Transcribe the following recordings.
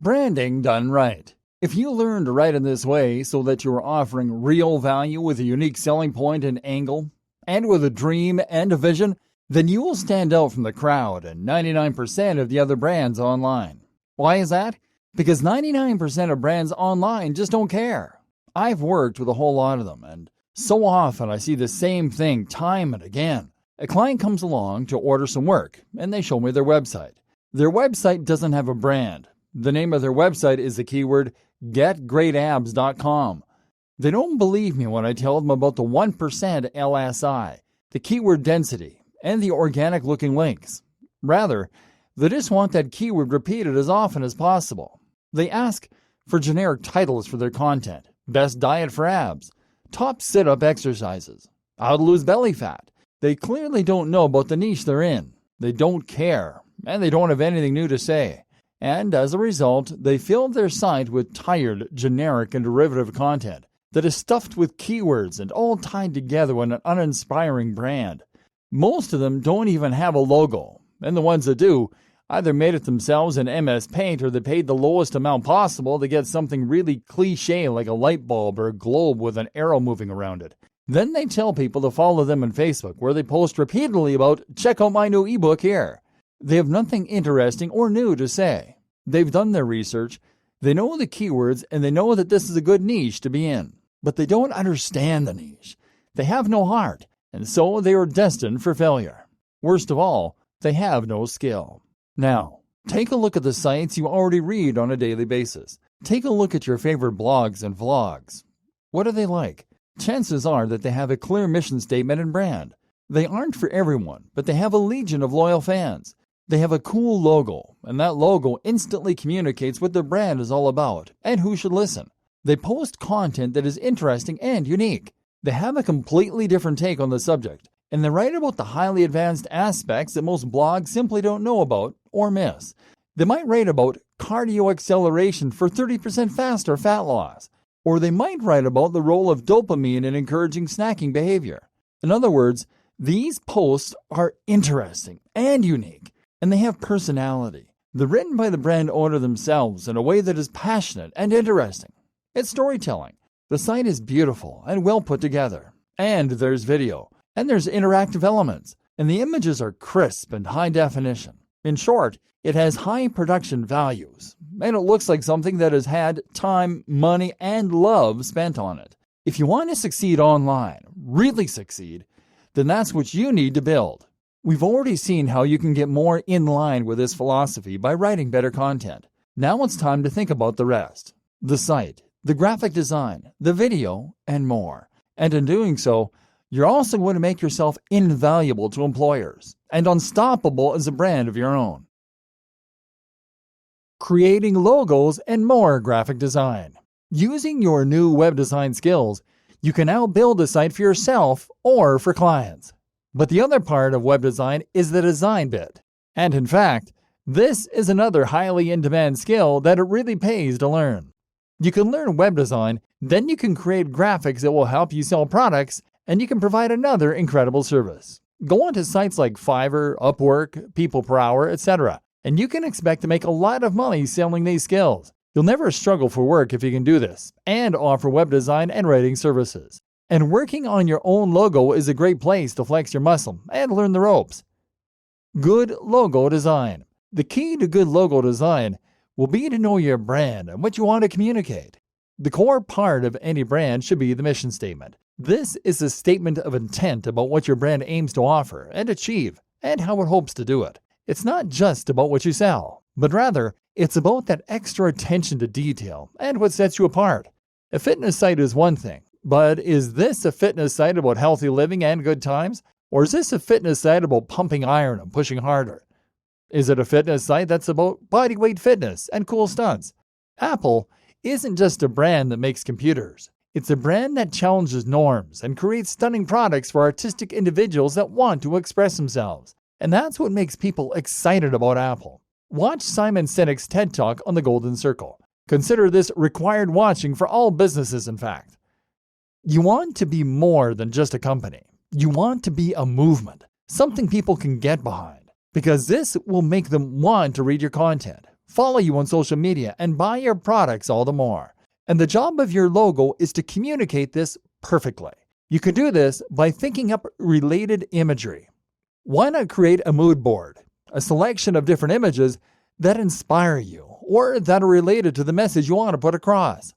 Branding done right. If you learn to write in this way so that you are offering real value with a unique selling point and angle, and with a dream and a vision, then you will stand out from the crowd and 99% of the other brands online. Why is that? Because 99% of brands online just don't care. I've worked with a whole lot of them, and so often I see the same thing time and again. A client comes along to order some work, and they show me their website. Their website doesn't have a brand. The name of their website is the keyword getgreatabs.com. They don't believe me when I tell them about the 1% LSI, the keyword density, and the organic-looking links. Rather, they just want that keyword repeated as often as possible. They ask for generic titles for their content: best diet for abs, top sit-up exercises, how to lose belly fat. They clearly don't know about the niche they're in. They don't care, and they don't have anything new to say. And as a result, they fill their site with tired, generic, and derivative content that is stuffed with keywords and all tied together in an uninspiring brand. Most of them don't even have a logo, and the ones that do either made it themselves in MS Paint or they paid the lowest amount possible to get something really cliché like a light bulb or a globe with an arrow moving around it. Then they tell people to follow them on Facebook, where they post repeatedly about, check out my new ebook here. They have nothing interesting or new to say. They've done their research, they know the keywords, and they know that this is a good niche to be in. But they don't understand the niche. They have no heart, and so they are destined for failure. Worst of all, they have no skill. Now, take a look at the sites you already read on a daily basis. Take a look at your favorite blogs and vlogs. What are they like? Chances are that they have a clear mission statement and brand. They aren't for everyone, but they have a legion of loyal fans. They have a cool logo, and that logo instantly communicates what their brand is all about and who should listen. They post content that is interesting and unique. They have a completely different take on the subject, and they write about the highly advanced aspects that most blogs simply don't know about or miss. They might write about cardio acceleration for 30% faster fat loss, or they might write about the role of dopamine in encouraging snacking behavior. In other words, these posts are interesting and unique, and they have personality. They're written by the brand owner themselves in a way that is passionate and interesting. It's storytelling. The site is beautiful and well put together. And there's video. And there's interactive elements. And the images are crisp and high definition. In short, it has high production values. And it looks like something that has had time, money, and love spent on it. If you want to succeed online, really succeed, then that's what you need to build. We've already seen how you can get more in line with this philosophy by writing better content. Now it's time to think about the rest. The site, the graphic design, the video, and more. And in doing so, you're also going to make yourself invaluable to employers and unstoppable as a brand of your own. Creating logos and more graphic design. Using your new web design skills, you can now build a site for yourself or for clients. But the other part of web design is the design bit. And in fact, this is another highly in-demand skill that it really pays to learn. You can learn web design, then you can create graphics that will help you sell products, and you can provide another incredible service. Go onto sites like Fiverr, Upwork, People Per Hour, etc., and you can expect to make a lot of money selling these skills. You'll never struggle for work if you can do this, and offer web design and writing services. And working on your own logo is a great place to flex your muscle and learn the ropes. Good logo design. The key to good logo design will be to know your brand and what you want to communicate. The core part of any brand should be the mission statement. This is a statement of intent about what your brand aims to offer and achieve, and how it hopes to do it. It's not just about what you sell, but rather, it's about that extra attention to detail and what sets you apart. A fitness site is one thing. But is this a fitness site about healthy living and good times? Or is this a fitness site about pumping iron and pushing harder? Is it a fitness site that's about bodyweight fitness and cool stunts? Apple isn't just a brand that makes computers. It's a brand that challenges norms and creates stunning products for artistic individuals that want to express themselves. And that's what makes people excited about Apple. Watch Simon Sinek's TED Talk on the Golden Circle. Consider this required watching for all businesses, in fact. You want to be more than just a company. You want to be a movement, something people can get behind, because this will make them want to read your content, follow you on social media, and buy your products all the more. And the job of your logo is to communicate this perfectly. You can do this by thinking up related imagery. Why not create a mood board, a selection of different images that inspire you or that are related to the message you want to put across?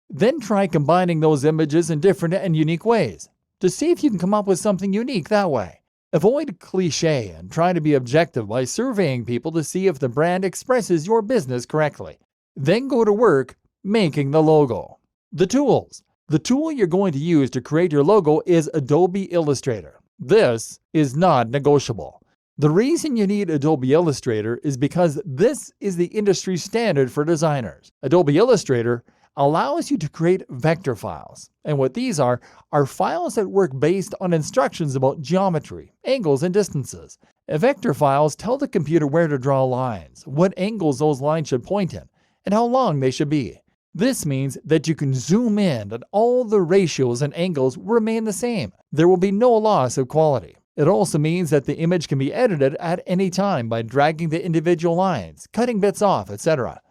Then try combining those images in different and unique ways to see if you can come up with something unique that way. Avoid cliché and try to be objective by surveying people to see if the brand expresses your business correctly. Then go to work making the logo. The tools. The tool you're going to use to create your logo is Adobe Illustrator. This is not negotiable. The reason you need Adobe Illustrator is because this is the industry standard for designers. Adobe Illustrator allows you to create vector files. And what these are files that work based on instructions about geometry, angles, and distances. Vector files tell the computer where to draw lines, what angles those lines should point in, and how long they should be. This means that you can zoom in and all the ratios and angles remain the same. There will be no loss of quality. It also means that the image can be edited at any time by dragging the individual lines, cutting bits off, etc.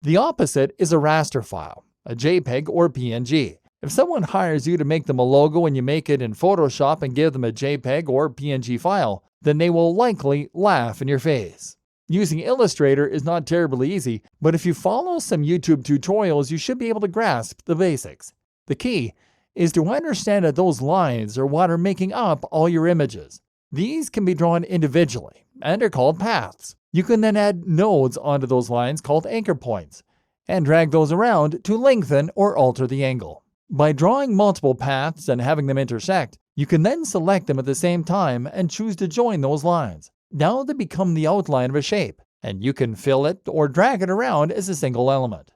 The opposite is a raster file, a JPEG or PNG. If someone hires you to make them a logo and you make it in Photoshop and give them a JPEG or PNG file, then they will likely laugh in your face. Using Illustrator is not terribly easy, but if you follow some YouTube tutorials, you should be able to grasp the basics. The key is to understand that those lines are what are making up all your images. These can be drawn individually and are called paths. You can then add nodes onto those lines called anchor points and drag those around to lengthen or alter the angle. By drawing multiple paths and having them intersect, you can then select them at the same time and choose to join those lines. Now they become the outline of a shape, and you can fill it or drag it around as a single element.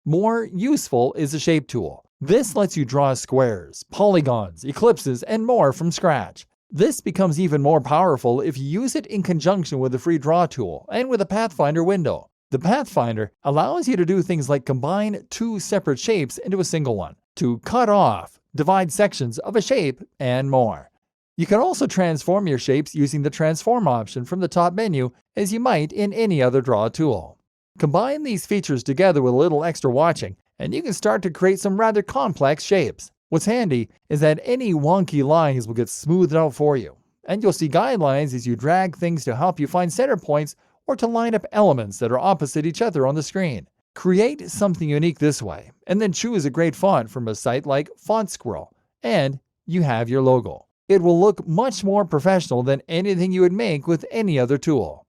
More useful is the Shape tool. This lets you draw squares, polygons, ellipses, and more from scratch. This becomes even more powerful if you use it in conjunction with the free Draw tool and with a Pathfinder window. The Pathfinder allows you to do things like combine two separate shapes into a single one, to cut off, divide sections of a shape, and more. You can also transform your shapes using the Transform option from the top menu, as you might in any other Draw tool. Combine these features together with a little extra watching, and you can start to create some rather complex shapes. What's handy is that any wonky lines will get smoothed out for you, and you'll see guidelines as you drag things to help you find center points or to line up elements that are opposite each other on the screen. Create something unique this way, and then choose a great font from a site like Font Squirrel, and you have your logo. It will look much more professional than anything you would make with any other tool.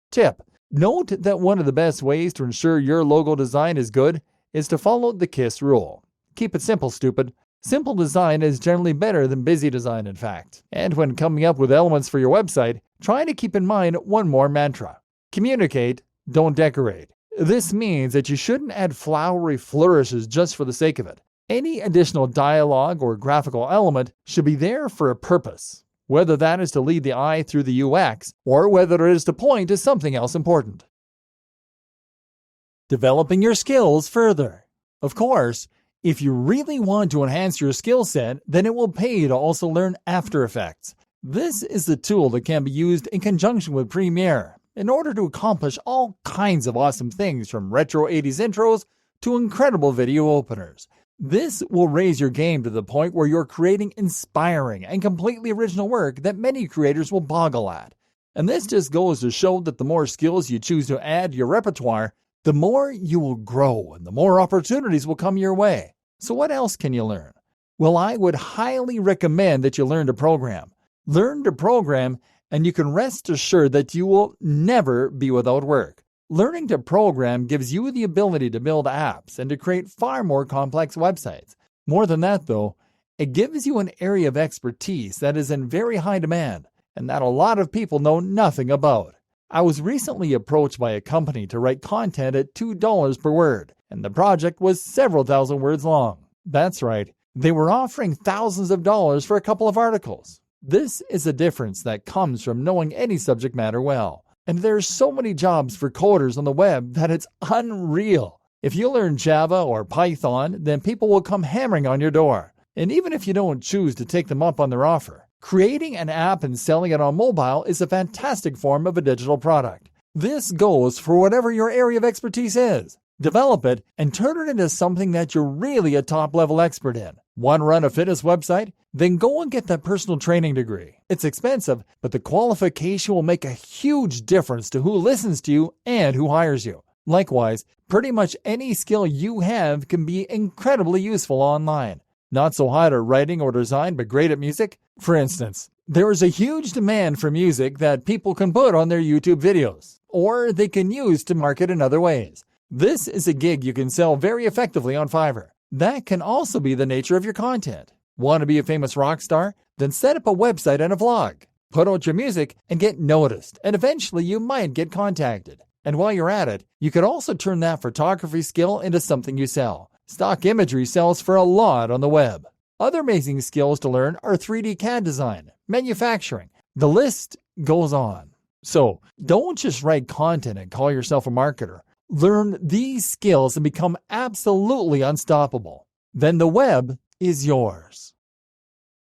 Tip: note that one of the best ways to ensure your logo design is good is to follow the KISS rule. Keep it simple, stupid. Simple design is generally better than busy design, in fact. And when coming up with elements for your website, try to keep in mind one more mantra. Communicate, don't decorate. This means that you shouldn't add flowery flourishes just for the sake of it. Any additional dialogue or graphical element should be there for a purpose, whether that is to lead the eye through the UX or whether it is to point to something else important. Developing your skills further. Of course, if you really want to enhance your skill set, then it will pay to also learn After Effects. This is the tool that can be used in conjunction with Premiere in order to accomplish all kinds of awesome things, from retro 80s intros to incredible video openers. This will raise your game to the point where you're creating inspiring and completely original work that many creators will boggle at. And this just goes to show that the more skills you choose to add to your repertoire, the more you will grow and the more opportunities will come your way. So what else can you learn? Well, I would highly recommend that you learn to program. Learn to program, and you can rest assured that you will never be without work. Learning to program gives you the ability to build apps and to create far more complex websites. More than that, though, it gives you an area of expertise that is in very high demand and that a lot of people know nothing about. I was recently approached by a company to write content at $2 per word, and the project was several thousand words long. That's right, they were offering thousands of dollars for a couple of articles. This is a difference that comes from knowing any subject matter well. And there's so many jobs for coders on the web that it's unreal. If you learn Java or Python, then people will come hammering on your door. And even if you don't choose to take them up on their offer, creating an app and selling it on mobile is a fantastic form of a digital product. This goes for whatever your area of expertise is. Develop it and turn it into something that you're really a top-level expert in. Want to run a fitness website? Then go and get that personal training degree. It's expensive, but the qualification will make a huge difference to who listens to you and who hires you. Likewise, pretty much any skill you have can be incredibly useful online. Not so hot at writing or design, but great at music? For instance, there is a huge demand for music that people can put on their YouTube videos, or they can use to market in other ways. This is a gig you can sell very effectively on Fiverr. That can also be the nature of your content. Want to be a famous rock star? Then set up a website and a vlog. Put out your music and get noticed, and eventually you might get contacted. And while you're at it, you could also turn that photography skill into something you sell. Stock imagery sells for a lot on the web. Other amazing skills to learn are 3D CAD design, manufacturing. The list goes on. So don't just write content and call yourself a marketer. Learn these skills and become absolutely unstoppable. Then the web is yours.